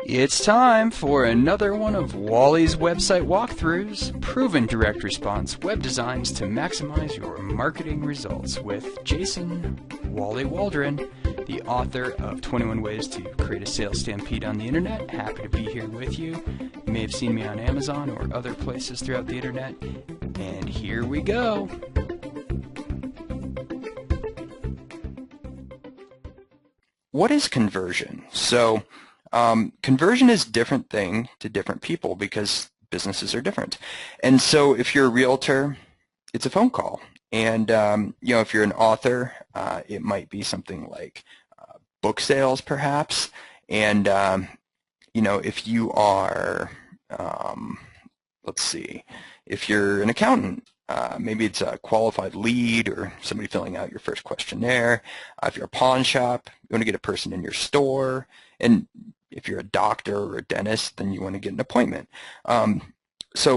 It's time for another one of Wally's website walkthroughs, proven direct response web designs to maximize your marketing results with Jason Wally Waldron, the author of 21 Ways to Create a Sales Stampede on the Internet. Happy to be here with you. You may have seen me on Amazon or other places throughout the Internet. And here we go. What is conversion? So, conversion is a different thing to different people because businesses are different. And so if you're a realtor, it's a phone call. And if you're an author, it might be something like book sales perhaps. And if you are, let's see, if you're an accountant, maybe it's a qualified lead or somebody filling out your first questionnaire. If you're a pawn shop, you want to get a person in your store. And if you're a doctor or a dentist, then you want to get an appointment. There's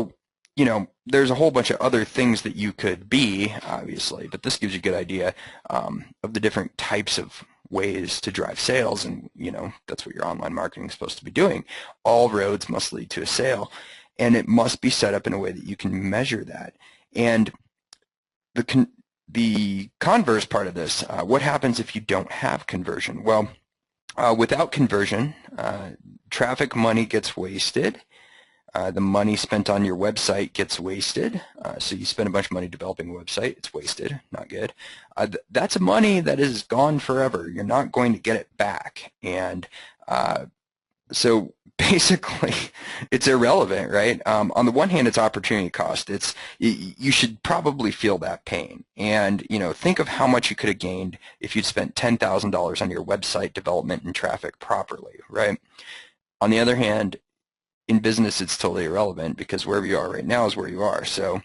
a whole bunch of other things that you could be, obviously, but this gives you a good idea of the different types of ways to drive sales, and that's what your online marketing is supposed to be doing. All roads must lead to a sale, and it must be set up in a way that you can measure that. And the converse part of this, what happens if you don't have conversion? Well, without conversion, traffic money gets wasted. The money spent on your website gets wasted. So you spend a bunch of money developing a website, it's wasted, not good. That's money that is gone forever. You're not going to get it back. And so basically, it's irrelevant, right? On the one hand, it's opportunity cost. You should probably feel that pain. And think of how much you could have gained if you'd spent $10,000 on your website development and traffic properly, right? On the other hand, in business, it's totally irrelevant because wherever you are right now is where you are. So,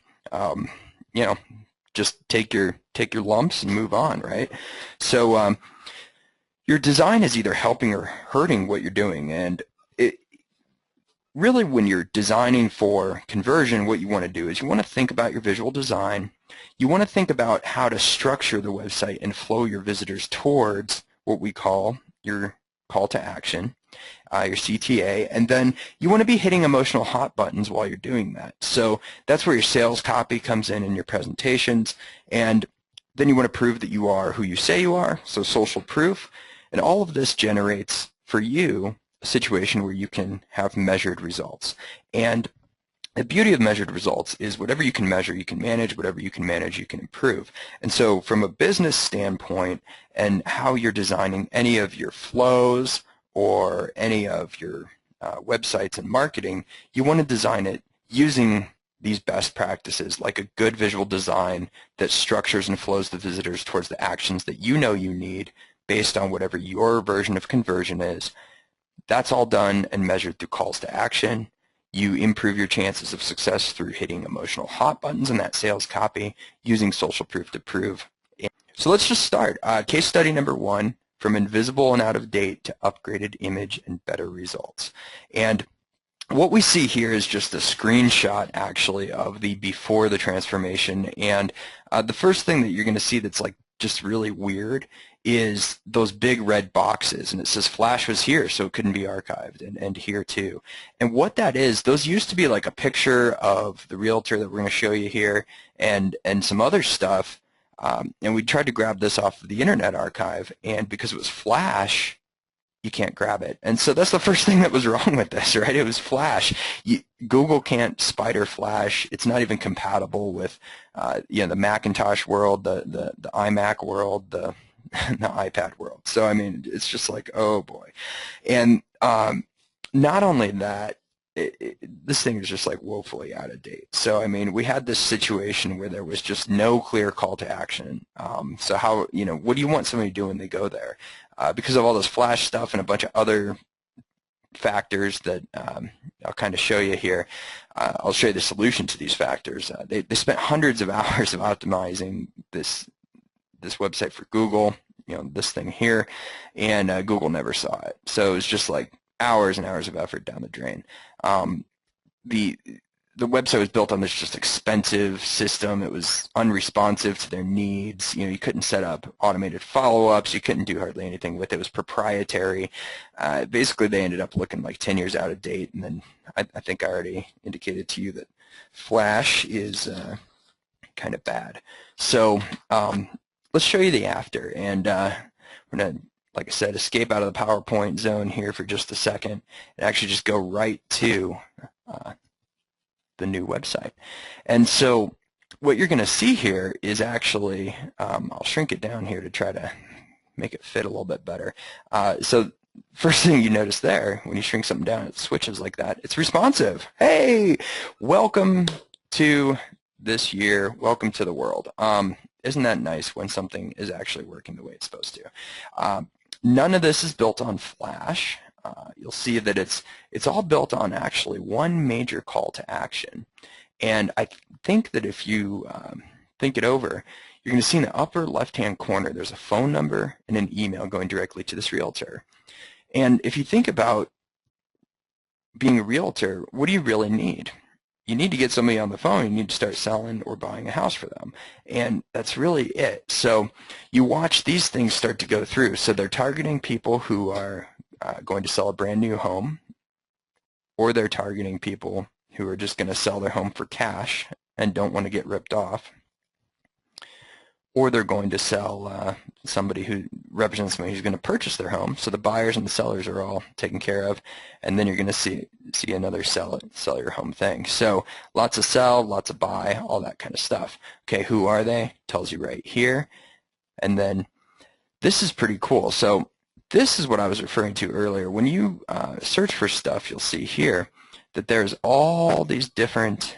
just take your lumps and move on, right? So, your design is either helping or hurting what you're doing, and really when you're designing for conversion, what you want to do is you want to think about your visual design. You want to think about how to structure the website and flow your visitors towards what we call your call to action, your CTA, and then you want to be hitting emotional hot buttons while you're doing that. So that's where your sales copy comes in your presentations, and then you want to prove that you are who you say you are, so social proof. And all of this generates for you a situation where you can have measured results. And the beauty of measured results is whatever you can measure, you can manage. Whatever you can manage, you can improve. And so from a business standpoint and how you're designing any of your flows or any of your websites and marketing, you want to design it using these best practices, like a good visual design that structures and flows the visitors towards the actions that you know you need based on whatever your version of conversion is. That's all done and measured through calls to action. You improve your chances of success through hitting emotional hot buttons in that sales copy, using social proof to prove. So let's just start. Case study number 1, from invisible and out of date to upgraded image and better results. And what we see here is just a screenshot actually of the before the transformation. And the first thing that you're going to see that's like just really weird is those big red boxes, and it says Flash was here, so it couldn't be archived, and here too. And what that is, those used to be like a picture of the realtor that we're going to show you here, and some other stuff, and we tried to grab this off of the Internet Archive, and because it was Flash, you can't grab it. And so that's the first thing that was wrong with this, right? It was Flash. Google can't spider Flash. It's not even compatible with the Macintosh world, the iMac world, the iPad world. So I mean, it's just like, oh boy. And not only that, this thing is just like woefully out of date. So I mean, we had this situation where there was just no clear call to action. So how, what do you want somebody to do when they go there? Because of all this Flash stuff and a bunch of other factors that I'll kind of show you here. I'll show you the solution to these factors. They spent hundreds of hours of optimizing this website for Google, this thing here, and Google never saw it. So it was just like hours and hours of effort down the drain. the website was built on this just expensive system. It was unresponsive to their needs. You couldn't set up automated follow-ups. You couldn't do hardly anything with it. It was proprietary. Basically, they ended up looking like 10 years out of date. And then I think I already indicated to you that Flash is kind of bad. So let's show you the after. And we're going to, like I said, escape out of the PowerPoint zone here for just a second and actually just go right to the new website. And so what you're going to see here is actually, I'll shrink it down here to try to make it fit a little bit better. So first thing you notice there, when you shrink something down, it switches like that. It's responsive. Hey, welcome to this year. Welcome to the world. Isn't that nice when something is actually working the way it's supposed to? None of this is built on Flash. You'll see that it's all built on actually one major call to action. And I think that if you think it over, you're going to see in the upper left-hand corner there's a phone number and an email going directly to this realtor. And if you think about being a realtor, what do you really need? You need to get somebody on the phone. You need to start selling or buying a house for them. And that's really it. So you watch these things start to go through. So they're targeting people who are going to sell a brand new home, or they're targeting people who are just going to sell their home for cash and don't want to get ripped off, or they're going to sell somebody who represents somebody who's going to purchase their home. So the buyers and the sellers are all taken care of, and then you're going to see another sell your home thing. So lots of sell, lots of buy, all that kind of stuff. Okay, who are they? Tells you right here. And then this is pretty cool. So this is what I was referring to earlier. When you search for stuff, you'll see here that there's all these different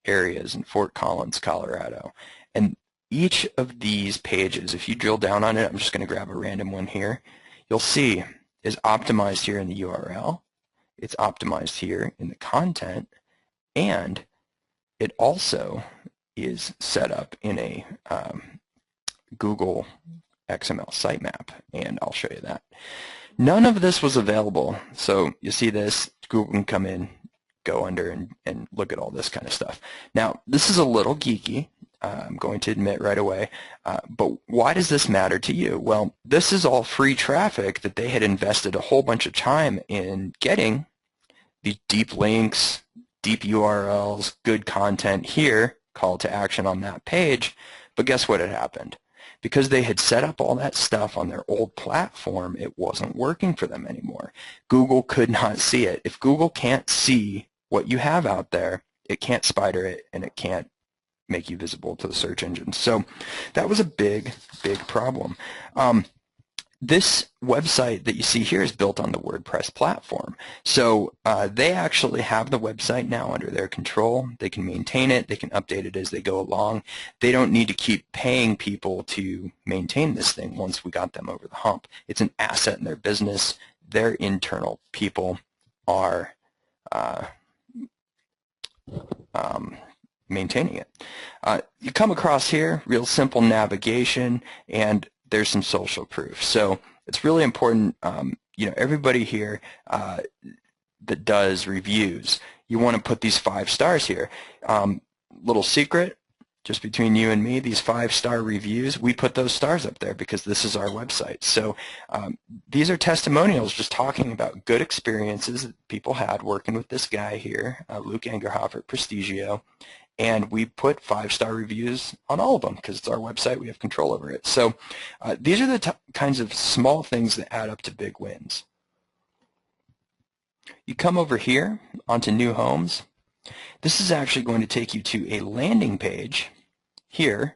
areas in Fort Collins, Colorado. And each of these pages, if you drill down on it, I'm just going to grab a random one here, you'll see is optimized here in the URL. It's optimized here in the content, and it also is set up in a Google XML sitemap, and I'll show you that. None of this was available. So you see this, Google can come in, go under, and look at all this kind of stuff. Now, this is a little geeky, I'm going to admit right away, but why does this matter to you? Well, this is all free traffic that they had invested a whole bunch of time in getting these deep links, deep URLs, good content here, call to action on that page, but guess what had happened? Because they had set up all that stuff on their old platform, it wasn't working for them anymore. Google could not see it. If Google can't see what you have out there, it can't spider it, and it can't make you visible to the search engine. So that was a big, big problem. This website that you see here is built on the WordPress platform. So they actually have the website now under their control. They can maintain it. They can update it as they go along. They don't need to keep paying people to maintain this thing once we got them over the hump. It's an asset in their business. Their internal people are maintaining it. You come across here, real simple navigation, and there's some social proof. So it's really important, everybody here that does reviews, you want to put these 5 stars here. Little secret, just between you and me, these 5-star reviews, we put those stars up there because this is our website. So these are testimonials just talking about good experiences that people had working with this guy here, Luke Engerhoff at Prestigio. And we put 5-star reviews on all of them because it's our website. We have control over it. So these are the kinds of small things that add up to big wins. You come over here onto new homes. This is actually going to take you to a landing page here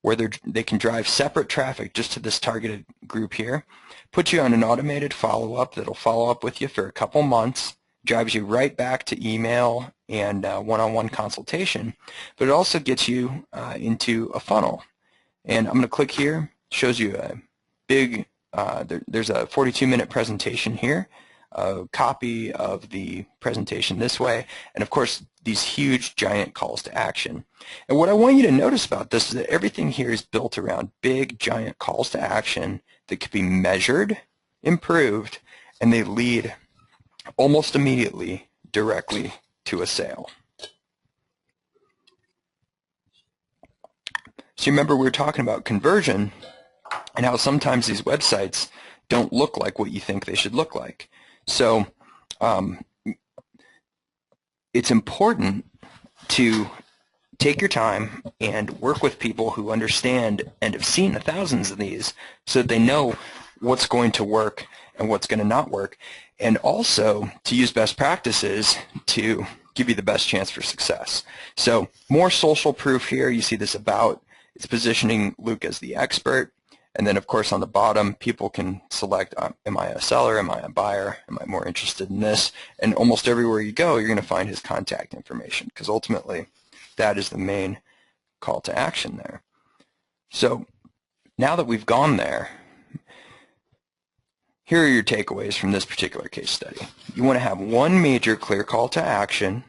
where they can drive separate traffic just to this targeted group here, put you on an automated follow-up that'll follow up with you for a couple months, drives you right back to email and one-on-one consultation, but it also gets you into a funnel. And I'm going to click here, shows you a big, there's a 42-minute presentation here, a copy of the presentation this way, and of course these huge giant calls to action. And what I want you to notice about this is that everything here is built around big giant calls to action that could be measured, improved, and they lead almost immediately directly to a sale. So remember we were talking about conversion and how sometimes these websites don't look like what you think they should look like. So it's important to take your time and work with people who understand and have seen thousands of these so that they know what's going to work and what's going to not work, and also to use best practices to give you the best chance for success. So more social proof here. You see this about. It's positioning Luke as the expert. And then, of course, on the bottom, people can select, am I a seller, am I a buyer, am I more interested in this? And almost everywhere you go, you're going to find his contact information, because ultimately that is the main call to action there. So now that we've gone there, here are your takeaways from this particular case study. You want to have one major clear call to action.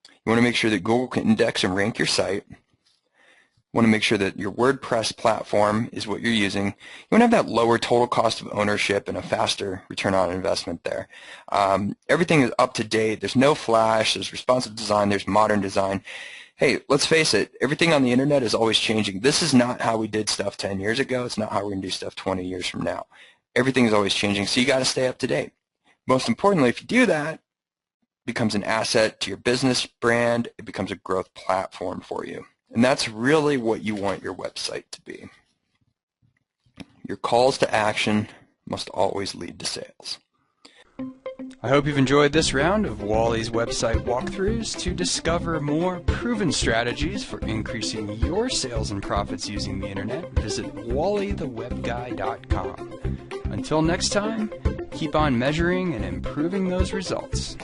You want to make sure that Google can index and rank your site. You want to make sure that your WordPress platform is what you're using. You want to have that lower total cost of ownership and a faster return on investment there. Everything is up to date. There's no flash. There's responsive design. There's modern design. Hey, let's face it, everything on the internet is always changing. This is not how we did stuff 10 years ago. It's not how we're going to do stuff 20 years from now. Everything is always changing, so you got to stay up to date. Most importantly, if you do that, it becomes an asset to your business brand. It becomes a growth platform for you. And that's really what you want your website to be. Your calls to action must always lead to sales. I hope you've enjoyed this round of Wally's website walkthroughs. To discover more proven strategies for increasing your sales and profits using the internet, visit wallythewebguy.com. Until next time, keep on measuring and improving those results.